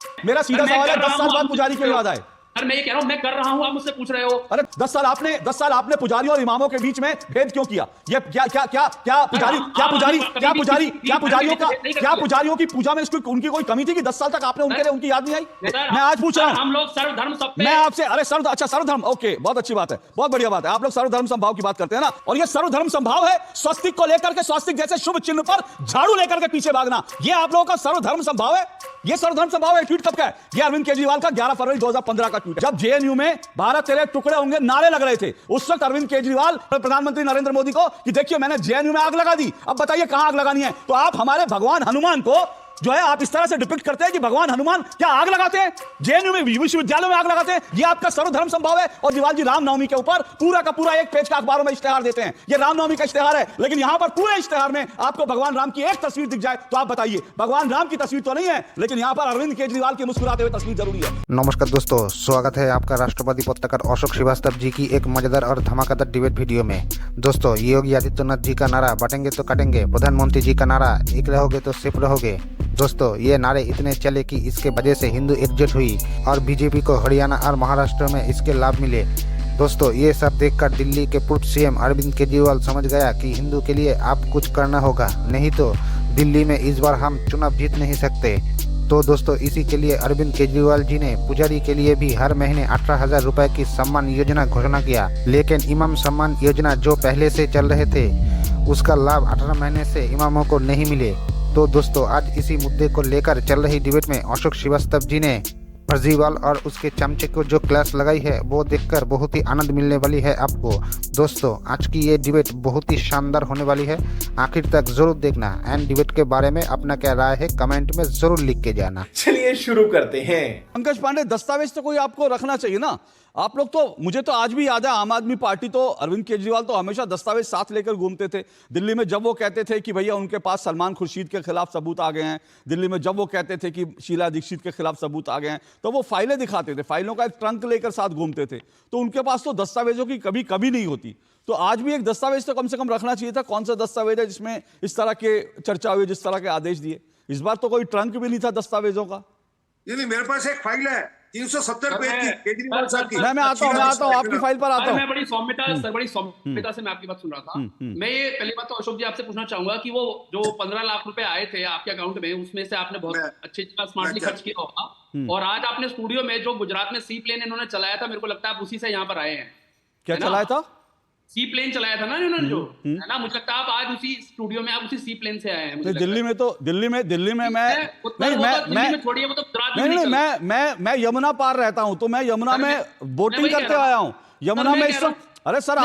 मेरा सीधा सवाल है, 10 साल बाद पुजारी क्यों याद आए? सर मैं ये कह रहा हूं, मैं कर रहा हूं, आप मुझसे पूछ रहे हो। अरे 10 साल आपने पुजारियों और इमामों के बीच में भेद क्यों किया? ये पुजारियों की पूजा में उनकी कोई कमी थी कि 10 साल तक आपने उनकी याद नहीं आई? मैं आज पूछ रहा हूं, हम लोग सर्वधर्म सब मैं आपसे, अरे सर्वधर्म, ओके, बहुत अच्छी बात है, बहुत बढ़िया बात है, आप लोग सर्वधर्म संभाव की बात करते हैं ना, और ये सर्वधर्म संभाव है स्वस्तिक को लेकर के, स्वस्तिक जैसे शुभ चिन्ह पर झाड़ू लेकर के पीछे भागना, ये आप लोगों का सर्वधर्म संभाव है? ये सर्वधर्म संभाव है? ट्वीट कब का है ये? अरविंद केजरीवाल का 11 फरवरी 2015 का ट्वीट है, जब जेएनयू में भारत तेरे टुकड़े होंगे नारे लग रहे थे। उस वक्त अरविंद केजरीवाल प्रधानमंत्री नरेंद्र मोदी को कि देखिए मैंने जेएनयू में आग लगा दी, अब बताइए कहां आग लगानी है? तो आप हमारे भगवान हनुमान को जो है आप इस तरह से डिपिक्ट करते हैं कि भगवान हनुमान क्या आग लगाते हैं? जेएनयू में, विश्वविद्यालयों में आग लगाते हैं? ये आपका सर्वधर्म संभाव है? और दीवाल जी रामनवमी के ऊपर पूरा का पूरा एक पेज का अखबारों में इश्तेहार देते हैं, ये रामनवमी का इश्तेहार है, लेकिन यहां पर पूरे इश्तेहार में आपको भगवान राम की एक तस्वीर दिख जाए तो आप बताइए, भगवान राम की तस्वीर तो नहीं है, लेकिन यहां पर अरविंद केजरीवाल की मुस्कुराते हुए तस्वीर जरूरी है। नमस्कार दोस्तों, स्वागत है आपका राष्ट्रवादी पत्रकार अशोक श्रीवास्तव जी की एक मजेदार और धमाकेदार डिबेट वीडियो में। दोस्तों, योगी आदित्यनाथ जी का नारा बांटेंगे तो काटेंगे, प्रधानमंत्री जी का नारा एक रहोगे तो सिर्फ रहोगे। दोस्तों, ये नारे इतने चले कि इसके वजह से हिंदू एकजुट हुई और बीजेपी को हरियाणा और महाराष्ट्र में इसके लाभ मिले। दोस्तों, ये सब देखकर दिल्ली के पूर्व सीएम अरविंद केजरीवाल समझ गया कि हिंदू के लिए आप कुछ करना होगा, नहीं तो दिल्ली में इस बार हम चुनाव जीत नहीं सकते। तो दोस्तों, इसी के लिए अरविंद केजरीवाल जी ने पुजारी के लिए भी हर महीने 18,000 रुपए की सम्मान योजना घोषणा किया, लेकिन इमाम सम्मान योजना जो पहले से चल रहे थे उसका लाभ 18 महीने से इमामों को नहीं मिले। तो दोस्तों, आज इसी मुद्दे को लेकर चल रही डिबेट में अशोक श्रीवास्तव जी ने केजरीवाल और उसके चमचे को जो क्लास लगाई है वो देखकर बहुत ही आनंद मिलने वाली है आपको। दोस्तों, आज की ये डिबेट बहुत ही शानदार होने वाली है, आखिर तक जरूर देखना। एंड डिबेट के बारे में अपना क्या राय है कमेंट में जरूर लिख के जाना। चलिए शुरू करते हैं। पंकज पांडे, दस्तावेज तो कोई आपको रखना चाहिए ना। आप लोग तो, मुझे तो आज भी याद है, आम आदमी पार्टी तो, अरविंद केजरीवाल तो हमेशा दस्तावेज साथ लेकर घूमते थे दिल्ली में। जब वो कहते थे कि भैया उनके पास सलमान खुर्शीद के खिलाफ सबूत आ गए हैं, दिल्ली में जब वो कहते थे कि शीला दीक्षित के खिलाफ सबूत आ गए हैं, तो वो फाइलें दिखाते थे, फाइलों का एक ट्रंक लेकर साथ घूमते थे। तो उनके पास तो दस्तावेजों की कभी कभी नहीं होती। तो आज भी एक दस्तावेज तो कम से कम रखना चाहिए था। कौन सा दस्तावेज है जिसमें इस तरह के चर्चा हुई, जिस तरह के आदेश दिए? इस बार तो कोई ट्रंक भी नहीं था दस्तावेजों का। नहीं, मेरे पास एक फाइल है 370 पेज की केजरीवाल साहब की। मैं आता हूं आपकी फाइल पर आता हूं। मैं बड़ी सौम्यता से मैं आपकी बात सुन रहा था। मैं ये पहली बात तो अशोक जी आपसे पूछना चाहूंगा कि वो जो 15 लाख रुपए आए थे आपके अकाउंट में, उसमें से आपने बहुत अच्छी तरह स्मार्टली खर्च किया होगा, और आज आपने स्टूडियो में जो गुजरात में सी प्लेन इन्होंने चलाया था, मेरे को लगता है आप उसी से यहाँ पर आए हैं। क्या चलाया था? सी प्लेन चलाया था ना इन्होंने जो, है ना? मुझे लगता है आप आज उसी स्टूडियो में, आप उसी सी प्लेन से आए हैं। दिल्ली में मैं यमुना पार रहता हूं, तो मैं यमुना में बोटिंग करते आया हूं। यमुना में इस वक्त, अरे सर,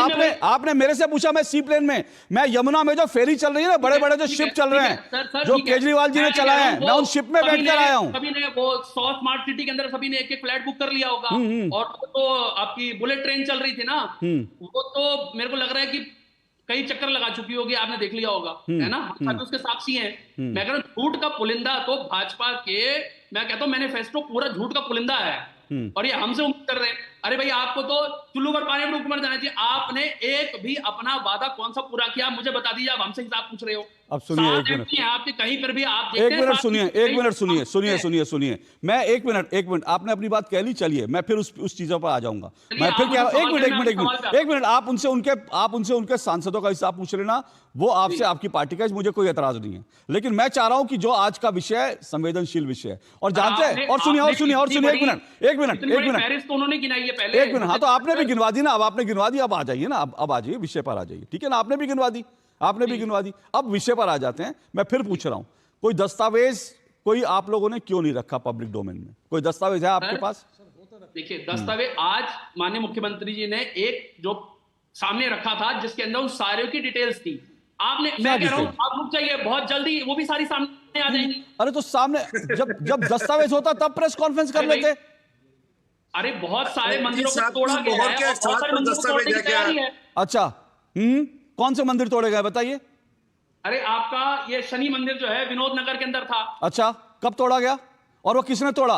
आपने मेरे से पूछा, मैं सी प्लेन में, मैं यमुना में जो फेरी चल रही है ना, बड़े बड़े जो शिप चल रहे हैं जो केजरीवाल जी ने चलाए हैं, मैं उन शिप में बैठकर आया हूं। सभी ने वो 100 स्मार्ट सिटी के अंदर सभी ने एक एक फ्लैट बुक कर लिया होगा, और वो तो आपकी बुलेट ट्रेन चल रही थी ना, वो तो मेरे को लग रहा है कि कई चक्कर लगा चुकी होगी, आपने देख लिया होगा, है ना? हम उसके साक्षी हैं। मैं कह रहा हूं, झूठ का पुलिंदा तो भाजपा के, मैं कहता हूं मैनिफेस्टो पूरा झूठ का पुलिंदा है, और ये हमसे उम्मीद कर रहे हैं। अरे भाई, आपको तो चुल्लू पर पानी में डूब मर जाना चाहिए। आपने एक भी अपना वादा कौन सा पूरा किया, मुझे बता दीजिए। आप हमसे हिसाब पूछ रहे हो। अब सुनिए, एक मिनट, आपके कहीं पर भी आप एक मिनट सुनिए, मैं एक मिनट, आपने अपनी बात कह ली, चलिए मैं फिर उस चीजों पर आ जाऊंगा। मैं फिर क्या, एक मिनट, आप उनसे उनके सांसदों का हिसाब पूछ लेना, वो आपसे आपकी पार्टी का, मुझे कोई एतराज नहीं है, लेकिन मैं चाह रहा हूं कि जो आज का विषय संवेदनशील विषय है, और जानते हैं, और सुनिए, एक मिनट, हाँ, तो आपने भी गिनवा दी ना, अब आपने गिनवा दी, अब आ जाइए ना, अब आ जाइए, विषय पर आ जाइए, ठीक है ना? आपने भी गिनवा दी। अब विषय पर आ जाते हैं। मैं फिर पूछ रहा हूं, कोई दस्तावेज कोई आप लोगों ने क्यों नहीं रखा पब्लिक डोमेन में? कोई दस्तावेज है आपके पास? देखिए, दस्तावेज आज माननीय मुख्यमंत्री जी ने एक जो सामने रखा था, जिसके अंदर उन सारे की डिटेल्स थी। आपने, मैं कह रहा हूं, आप रुक जाइए, बहुत जल्दी वो भी सारी सामने आ जाएंगी। अरे तो सामने जब दस्तावेज होता तब प्रेस कॉन्फ्रेंस कर लेते। अरे बहुत सारे मंदिरों को तोड़ा गया है, बहुत सारे मंदिरों को तोड़ने की तैयारी है। अच्छा, कौन से मंदिर तोड़े गए बताइए? अरे आपका ये शनि मंदिर जो है विनोद नगर के अंदर था। अच्छा, कब तोड़ा गया और वो किसने तोड़ा?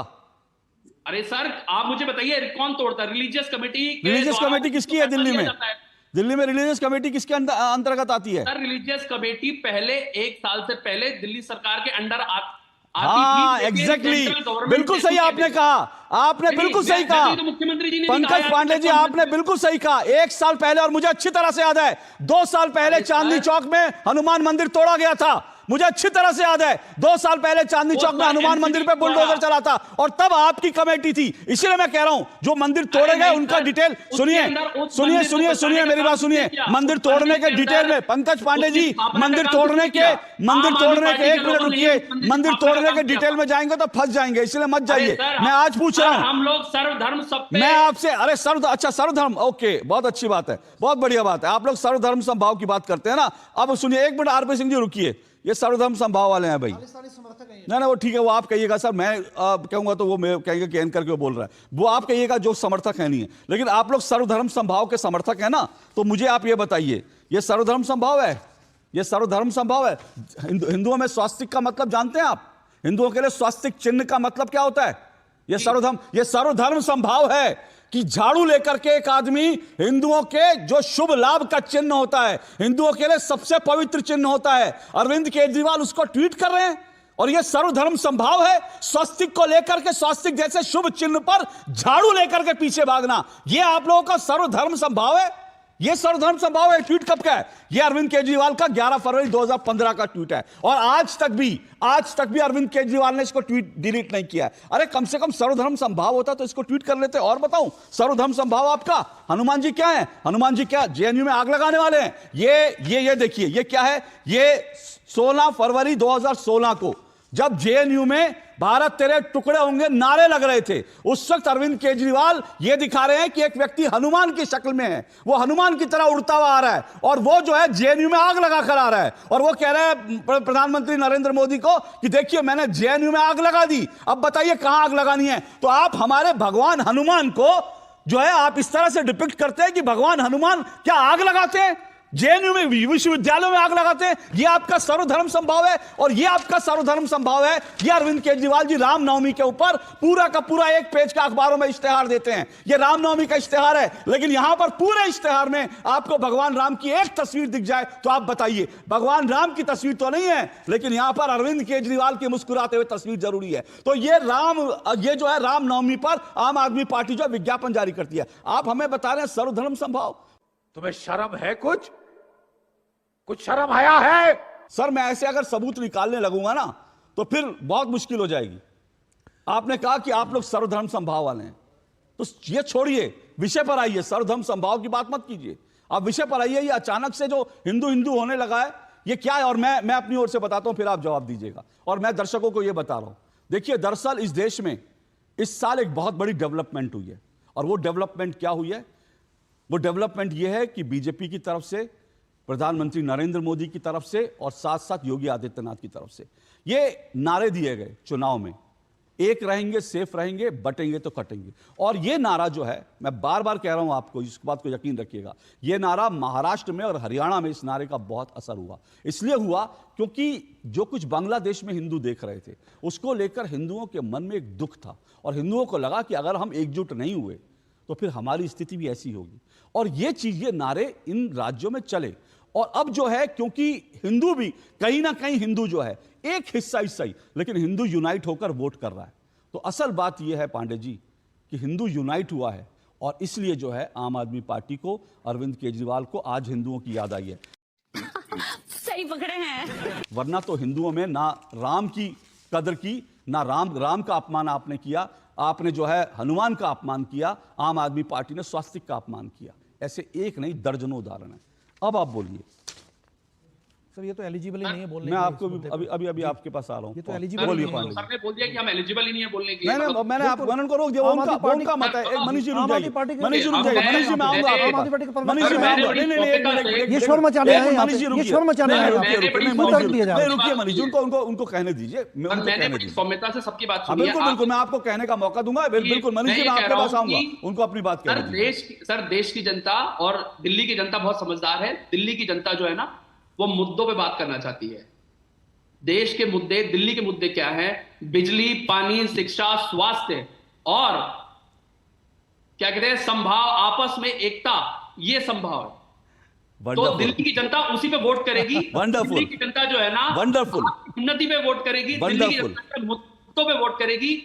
अरे सर, आप मुझे बताइए, कौन तोड़ता है? रिलीजियस कमेटी किसकी है दिल्ली में? दिल्ली में रिलीजियस कमेटी किसके अंतर्गत आती है? सर, रिलीजियस कमेटी पहले 1 साल से पहले दिल्ली सरकार के अंडर हाँ एग्जैक्टली, बिल्कुल सही आपने कहा, आपने बिल्कुल सही कहा तो मुख्यमंत्री जी ने पंकज पांडे जी, आपने बिल्कुल सही कहा। 1 साल पहले, और मुझे अच्छी तरह से याद है, 2 साल पहले चांदनी चौक में हनुमान मंदिर तोड़ा गया था, मुझे अच्छी तरह से याद है। 2 साल पहले चांदनी चौक में हनुमान मंदिर पे बुलडोजर चला था, और तब आपकी कमेटी थी। इसीलिए मैं कह रहा हूं, जो मंदिर तोड़े गए उनका डिटेल सुनिए, सुनिए सुनिए सुनिए मेरी बात सुनिए। मंदिर तोड़ने के डिटेल में पंकज पांडे जी, मंदिर तोड़ने के 1 मिनट रुकिए, मंदिर तोड़ने के डिटेल में जाएंगे तो फंस जाएंगे, इसलिए मत जाइए। मैं आज पूछ रहा हूं, हम लोग सर्वधर्म सब मैं आपसे, अरे अच्छा सर्वधर्म, ओके, बहुत अच्छी बात है, बहुत बढ़िया बात है। आप लोग सर्वधर्म समभाव की बात करते हैं ना। अब सुनिए 1 मिनट, आरपी सिंह जी रुकिए, ये सर्वधर्म समभाव वाले हैं भाई। नहीं वो ठीक है, वो आप कहिएगा सर, मैं कहूंगा तो वो मैं कहेंगे कि एन करके वो बोल रहा है, वो आप कहिएगा जो समर्थक है नहीं है। लेकिन आप लोग सर्वधर्म समभाव के समर्थक है ना, तो मुझे आप ये बताइए, ये सर्वधर्म समभाव है? ये सर्वधर्म समभाव है? हिंदुओं में स्वास्तिक का मतलब जानते हैं आप? हिंदुओं के लिए स्वास्तिक चिन्ह का मतलब क्या होता है? ये सर्वधर्म समभाव है कि झाड़ू लेकर के एक आदमी हिंदुओं के जो शुभ लाभ का चिन्ह होता है, हिंदुओं के लिए सबसे पवित्र चिन्ह होता है, अरविंद केजरीवाल उसको ट्वीट कर रहे हैं, और यह सर्वधर्म संभाव है। स्वस्तिक को लेकर के, स्वस्तिक जैसे शुभ चिन्ह पर झाड़ू लेकर के पीछे भागना, यह आप लोगों का सर्वधर्म संभाव है? यह सर्वधर्म संभाव है? ट्वीट कब का है? यह अरविंद केजरीवाल का 11 फरवरी 2015 का ट्वीट है, और आज तक भी अरविंद केजरीवाल ने इसको ट्वीट डिलीट नहीं किया। अरे कम से कम सर्वधर्म संभाव होता तो इसको ट्वीट कर लेते। और बताऊं, सर्वधर्म संभाव आपका हनुमान जी क्या है? हनुमान जी क्या जेएनयू में आग लगाने वाले हैं? ये देखिए, ये क्या है? ये 16 फरवरी 2016 को जब जेएनयू में भारत तेरे टुकड़े होंगे नारे लग रहे थे, उस वक्त अरविंद केजरीवाल ये दिखा रहे हैं कि एक व्यक्ति हनुमान की शक्ल में है, वो हनुमान की तरह उड़ता हुआ आ रहा है, और वो जो है जेएनयू में आग लगा कर आ रहा है, और वो कह रहे हैं प्रधानमंत्री नरेंद्र मोदी को कि देखिए मैंने जेएनयू में आग लगा दी, अब बताइए कहां आग लगानी है। तो आप हमारे भगवान हनुमान को जो है आप इस तरह से डिपिक्ट करते हैं कि भगवान हनुमान क्या आग लगाते हैं? जेएनयू में, विश्वविद्यालयों में आग लगाते हैं? ये आपका सर्वधर्म संभाव है, और ये आपका सर्वधर्म संभाव है। ये अरविंद केजरीवाल जी रामनवमी के ऊपर पूरा का पूरा 1 पेज का अखबारों में इश्तेहार देते हैं, ये रामनवमी का इश्तेहार है, लेकिन यहां पर पूरे इश्तेहार में आपको भगवान राम की एक तस्वीर दिख जाए तो आप बताइए, भगवान राम की तस्वीर तो नहीं है, लेकिन यहां पर अरविंद केजरीवाल की मुस्कुराते हुए तस्वीर जरूरी है। तो ये जो है रामनवमी पर आम आदमी पार्टी जो विज्ञापन जारी करती है, आप हमें बता रहे हैं सर्वधर्म संभाव। तुम्हें शर्म है? कुछ शर्म आया है? सर मैं ऐसे अगर सबूत निकालने लगूंगा ना तो फिर बहुत मुश्किल हो जाएगी। आपने कहा कि आप लोग सर्वधर्म संभाव वाले हैं, तो ये छोड़िए, विषय पर आइए। सर्वधर्म संभाव की बात मत कीजिए, आप विषय पर आइए। ये अचानक से जो हिंदू हिंदू होने लगा है, ये क्या है? और मैं अपनी ओर से बताता हूं, फिर आप जवाब दीजिएगा। और मैं दर्शकों को यह बता रहा हूं, देखिए दरअसल इस देश में इस साल एक बहुत बड़ी डेवलपमेंट हुई है, और वो डेवलपमेंट क्या हुई है? वो डेवलपमेंट यह है कि बीजेपी की तरफ से, प्रधानमंत्री नरेंद्र मोदी की तरफ से, और साथ साथ योगी आदित्यनाथ की तरफ से ये नारे दिए गए चुनाव में, एक रहेंगे, सेफ रहेंगे, बटेंगे तो कटेंगे। और ये नारा जो है, मैं बार बार कह रहा हूं आपको, इस बात को यकीन रखिएगा, ये नारा महाराष्ट्र में और हरियाणा में इस नारे का बहुत असर हुआ। इसलिए हुआ क्योंकि जो कुछ बांग्लादेश में हिंदू देख रहे थे, उसको लेकर हिंदुओं के मन में एक दुख था, और हिंदुओं को लगा कि अगर हम एकजुट नहीं हुए तो फिर हमारी स्थिति भी ऐसी होगी। और ये चीज, ये नारे इन राज्यों में चले। और अब जो है, क्योंकि हिंदू भी कहीं ना कहीं, हिंदू जो है एक हिस्सा ही सही, लेकिन हिंदू यूनाइट होकर वोट कर रहा है। तो असल बात यह है पांडे जी कि हिंदू यूनाइट हुआ है, और इसलिए जो है आम आदमी पार्टी को, अरविंद केजरीवाल को आज हिंदुओं की याद आई है। सही पकड़े हैं। वरना तो हिंदुओं में ना राम की कदर की, ना राम का अपमान आपने किया, आपने जो है हनुमान का अपमान किया, आम आदमी पार्टी ने स्वास्तिक का अपमान किया। ऐसे एक नहीं, दर्जनों उदाहरण है। अब आप बोलिए सर, ये तो एलिजिबल ही नहीं है बोलने। मैं आपको अभी आपके पास आ रहा हूं, ये तो एलिजिबल बोलिए नहीं है। पांडे। सर ने बोल दिया कि हम एलिजिबल ही नहीं है बोलने के लिए। नहीं, मैंने आपको उनको रोक दिया, उनका मत है। एक मनीष जी रुक जाइए, मनीष जी रुक जाइए, मनीष जी मैं आऊंगा आपके पास, मनीष जी मैं आऊंगा। नहीं, ये शोर मचाने आए हैं, मनीष जी ये शोर मचाने आए हैं। रुकिए मनीष जी, उनको कहने दीजिए, मैं उनको कहने दीजिए। सौम्यता से सबकी बात सुनिए। बिल्कुल, मैं आपको कहने का मौका दूंगा। बिल्कुल मनीष जी, मैं आपके पास आऊंगा, उनको अपनी बात कहने दीजिए। सर देश की जनता और दिल्ली की जनता बहुत समझदार है। दिल्ली की जनता जो है ना, वो मुद्दों पे बात करना चाहती है। देश के मुद्दे, दिल्ली के मुद्दे क्या हैं? बिजली, पानी, शिक्षा, स्वास्थ्य और क्या कहते हैं संभाव, आपस में एकता, ये संभाव है। तो दिल्ली की जनता उसी पे वोट करेगी। वंडरफुल। दिल्ली की जनता जो है ना, वंडरफुल, उन्नति पे वोट करेगी, दिल्ली की Wonderful. जनता के मुद्दों पे वोट करेगी।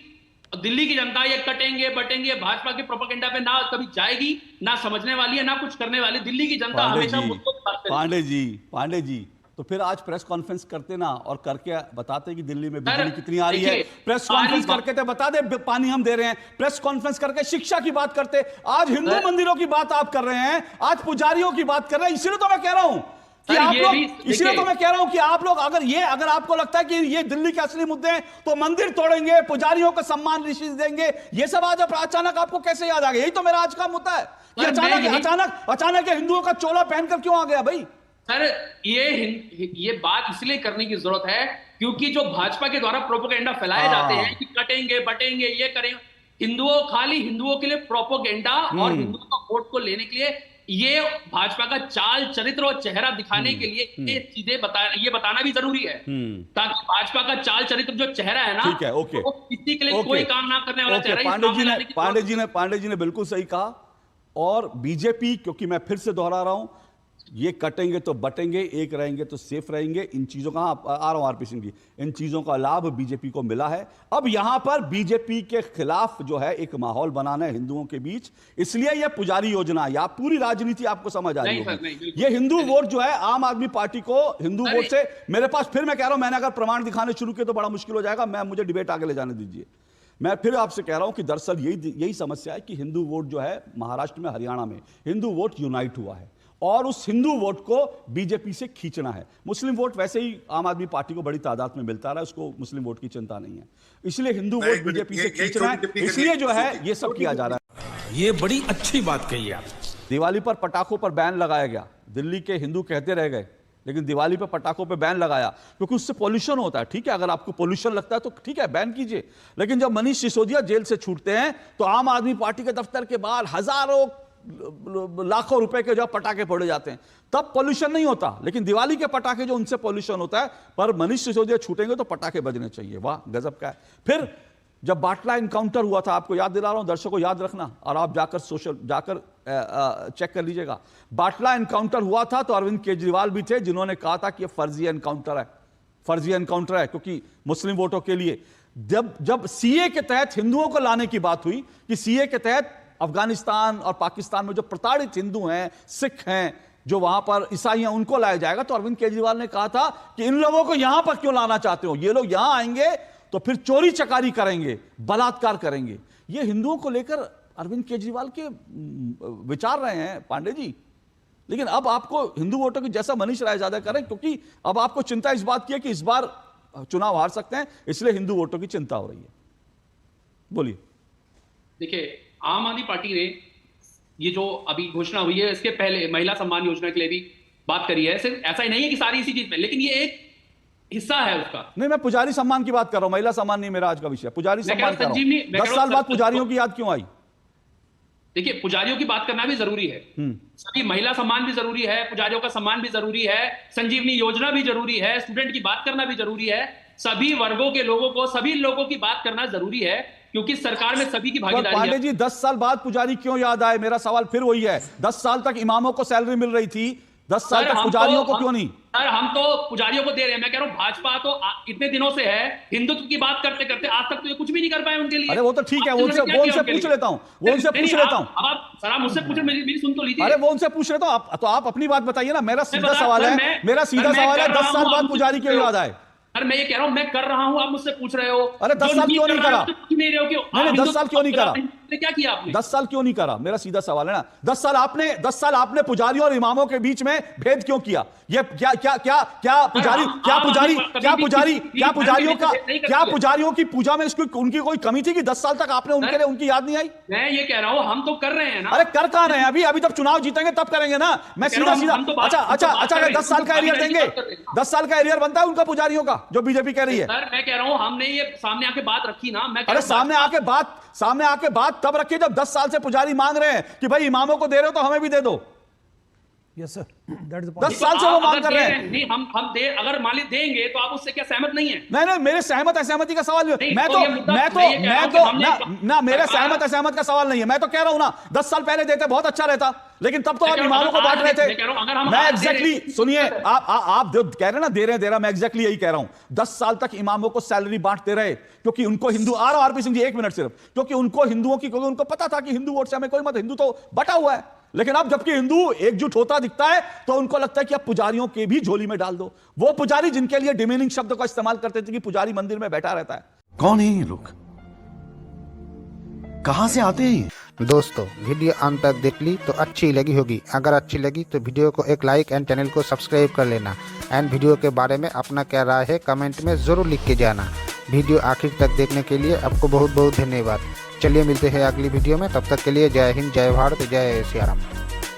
दिल्ली की जनता ये कटेंगे बटेंगे भाजपा के प्रोपेगेंडा पे ना कभी जाएगी, ना समझने वाली है, ना कुछ करने वाली। दिल्ली की जनता हमेशा मुद्दों पे बात करेगी। पांडे जी तो फिर आज प्रेस कॉन्फ्रेंस करते ना और करके बताते कि दिल्ली में बिजली कितनी आ रही है। प्रेस कॉन्फ्रेंस करके तो बता दे पानी हम दे रहे हैं। प्रेस कॉन्फ्रेंस करके शिक्षा की बात करते। आज हिंदू मंदिरों की बात आप कर रहे हैं, आज पुजारियों की बात कर रहे हैं। इसीलिए तो मैं कह रहा हूं कि आप लोग, इसलिए तो मैं कह रहा हूं कि आप लोग अगर आपको लगता है कि ये दिल्ली के असली मुद्दे हैं तो मंदिर तोड़ेंगे, पुजारियों को सम्मान ऋषि देंगे, ये सब आज अचानक आपको कैसे याद आ गया? यही तो मेरा आज का मुद्दा है कि अचानक हिंदुओं का चोला पहनकर क्यों आ गया भाई? सर ये बात इसलिए करने की जरूरत है क्योंकि जो भाजपा के द्वारा प्रोपेगेंडा फैलाए जाते हैं कि कटेंगे बटेंगे ये करेंगे, खाली हिंदुओं के लिए प्रोपेगेंडा और हिंदुओं का वोट को लेने के लिए ये भाजपा का चाल चरित्र और चेहरा दिखाने के लिए ये चीजें बताना भी जरूरी है ताकि भाजपा का चाल चरित्र जो चेहरा है ना, ठीक है, ओके, वो किसी के लिए कोई काम ना करने वाला चेहरा। पांडे जी ने बिल्कुल सही कहा। और बीजेपी, क्योंकि मैं फिर से दोहरा रहा हूं, ये कटेंगे तो बटेंगे, एक रहेंगे तो सेफ रहेंगे। इन चीजों का आ रहा हूं आरपी सिंह जी, इन चीजों का लाभ बीजेपी को मिला है। अब यहां पर बीजेपी के खिलाफ जो है एक माहौल बनाना है हिंदुओं के बीच, इसलिए यह पुजारी योजना या पूरी राजनीति आपको समझ आ रही होगी। ये हिंदू वोट जो है आम आदमी पार्टी को हिंदू वोट से, मेरे पास फिर मैं कह रहा हूं, मैंने अगर प्रमाण दिखाने शुरू किए तो बड़ा मुश्किल हो जाएगा। मुझे डिबेट आगे ले जाने दीजिए। मैं फिर आपसे कह रहा हूं कि दरअसल यही समस्या है कि हिंदू वोट जो है महाराष्ट्र में, हरियाणा में हिंदू वोट यूनाइट हुआ है और उस हिंदू वोट को बीजेपी से खींचना है। मुस्लिम वोट वैसे ही आम आदमी पार्टी को बड़ी तादाद में मिलता रहा है, उसको मुस्लिम वोट की चिंता नहीं है, इसलिए हिंदू वोट बीजेपी से खींचना है, इसलिए जो है ये सब किया जा रहा है। ये बड़ी अच्छी बात कही आप। दिवाली पर पटाखों पर बैन लगाया गया, दिल्ली के हिंदू कहते रह गए, लेकिन दिवाली पर पटाखों पर बैन लगाया क्योंकि उससे पोल्यूशन होता है। ठीक है, अगर आपको पोल्यूशन लगता है तो ठीक है, बैन कीजिए। लेकिन जब मनीष सिसोदिया जेल से छूटते हैं तो आम आदमी पार्टी के दफ्तर के बाहर हजारों लाखों रुपए के जो पटाखे फोड़े जाते हैं, तब पोल्यूशन नहीं होता। लेकिन दिवाली के पटाखे जो, उनसे पोल्यूशन होता है। पर मनीष सिसोदिया छूटेंगे तो पटाखे बजने चाहिए। वाह, गजब का है। फिर जब बाटला इनकाउंटर हुआ था, आपको याद दिला रहा हूं, दर्शकों को याद रखना और आप जाकर चेक कर लीजिएगा। बाटला इनकाउंटर हुआ था तो अरविंद केजरीवाल भी थे जिन्होंने कहा था कि यह फर्जी एनकाउंटर है, क्योंकि मुस्लिम वोटों के लिए। जब सीए के तहत हिंदुओं को लाने की बात हुई कि सीए के तहत अफगानिस्तान और पाकिस्तान में जो प्रताड़ित हिंदू हैं, सिख हैं, जो वहां पर ईसाई हैं, उनको लाया जाएगा, तो अरविंद केजरीवाल ने कहा था कि इन लोगों को यहां पर क्यों लाना चाहते हो? ये लोग यहां आएंगे तो फिर चोरी चकारी करेंगे, बलात्कार करेंगे। ये हिंदुओं को लेकर अरविंद केजरीवाल के विचार रहे हैं पांडे जी। लेकिन अब आपको हिंदू वोटों की, जैसा मनीष रायजादा करें, क्योंकि अब आपको चिंता इस बात की है कि इस बार चुनाव हार सकते हैं, इसलिए हिंदू वोटों की चिंता हो रही है। बोलिए। देखिए, आम आदमी पार्टी ने ये जो अभी घोषणा हुई है, इसके पहले महिला सम्मान योजना के लिए भी बात करी है। सिर्फ ऐसा ही नहीं है कि सारी इसी चीज में, लेकिन ये एक हिस्सा है उसका। नहीं, मैं पुजारी सम्मान की बात कर रहा हूं, महिला सम्मान नहीं मेरा आज का विषय। पुजारी सम्मान कर रहा हूं। 10 साल बाद पुजारियों की याद क्यों आई? देखिए, पुजारियों की बात करना भी जरूरी है, सभी महिला सम्मान भी जरूरी है, पुजारियों का सम्मान भी जरूरी है, संजीवनी योजना भी जरूरी है, स्टूडेंट की बात करना भी जरूरी है, सभी वर्गों के लोगों को, सभी लोगों की बात करना जरूरी है, क्योंकि सरकार में सभी की भागीदारी है। पांडे जी, 10 साल बाद पुजारी क्यों याद आए? मेरा सवाल फिर वही है। 10 साल तक इमामों को सैलरी मिल रही थी, 10 साल तक पुजारियों को क्यों नहीं? सर, हम तो पुजारियों को दे रहे हैं। मैं कह रहा हूं, भाजपा तो इतने दिनों से है, हिंदुत्व की बात करते करते आज तक तो ये कुछ भी नहीं कर पाए उनके लिए। अरे वो तो ठीक है, वो उनसे पूछ लेता हूं, अब आप सर, आप मुझसे पूछ, मेरी सुन तो लीजिए। अरे वो उनसे पूछ लेता हूं, तो आप अपनी बात बताइए ना। मेरा सीधा सवाल है, 10 साल बाद पुजारी क्यों याद आए? अरे मैं ये कह रहा हूं, मैं कर रहा हूं, आप मुझसे पूछ रहे हो। अरे 10 साल क्यों नहीं करा? नहीं रहे हो क्यों? नहीं, 10 साल क्यों नहीं करा? क्या किया आपने? 10 साल क्यों नहीं करा? मेरा सीधा सवाल है ना। 10 साल आपने पुजारियों और इमामों के बीच में भेद क्यों किया? ये पुजारियों की पूजा में उनकी कोई कमी थी कि 10 साल तक आपने उनके लिए उनकी याद नहीं आई? मैं ये कह रहा हूं, हम तो कर रहे हैं ना। अरे कर कहां रहे हैं? अभी जब चुनाव जीतेंगे तब करेंगे ना। मैं सीधा अच्छा 10 साल का एरियर देंगे? 10 साल का एरियर बनता है उनका पुजारियों का, जो बीजेपी कह रही है। सर, मैं कह रहा हूं, हमने ये सामने आके बात रखी ना। मैं अरे सामने आके बात तब रखिए जब 10 साल से पुजारी मांग रहे हैं कि भाई इमामों को दे रहे हो तो हमें भी दे दो। Yes sir, that is the 10 साल से वो मांग कर रहे हैं। नहीं, अगर मान ली देंगे तो आप उससे क्या सहमत नहीं है? नहीं, मेरे सहमत असहमति का सवाल नहीं है। नहीं, मेरे सहमत असहमत का सवाल नहीं है। मैं तो कह रहा हूं ना, 10 साल पहले देते बहुत अच्छा रहता, लेकिन तब तो आप इमामों को बांट रहे थे। मैं एग्जैक्टली सुनिए, आप कह रहे ना दे रहे, मैं एग्जैक्टली यही कह रहा हूं। 10 साल तक इमामों को सैलरी बांटते रहे, क्योंकि उनको हिंदू आ रहा हूं, आरपी सिंह जी 1 मिनट सिर्फ, क्योंकि उनको हिंदुओं की, क्योंकि उनको पता था कि हिंदू वोट से हमें कोई मत, हिंदू तो बटा हुआ है। लेकिन अब जबकि हिंदू एकजुट होता दिखता है, तो उनको लगता है कि अब पुजारियों के भी झोली में डाल दो। वो पुजारी जिनके लिए डिमीनिंग शब्द का इस्तेमाल करते थे कि पुजारी मंदिर में बैठा रहता है। कौन है ये लोग, कहां से आते हैं? दोस्तों वीडियो अंत तक देख ली तो अच्छी लगी होगी। अगर अच्छी लगी तो वीडियो को एक लाइक एंड चैनल को सब्सक्राइब कर लेना। एंड वीडियो के बारे में अपना क्या राय है कमेंट में ज़रूर लिख के जाना। वीडियो आखिर तक देखने के लिए आपको बहुत बहुत धन्यवाद। चलिए मिलते हैं अगली वीडियो में, तब तक के लिए जय हिंद, जय भारत, जय सिया राम।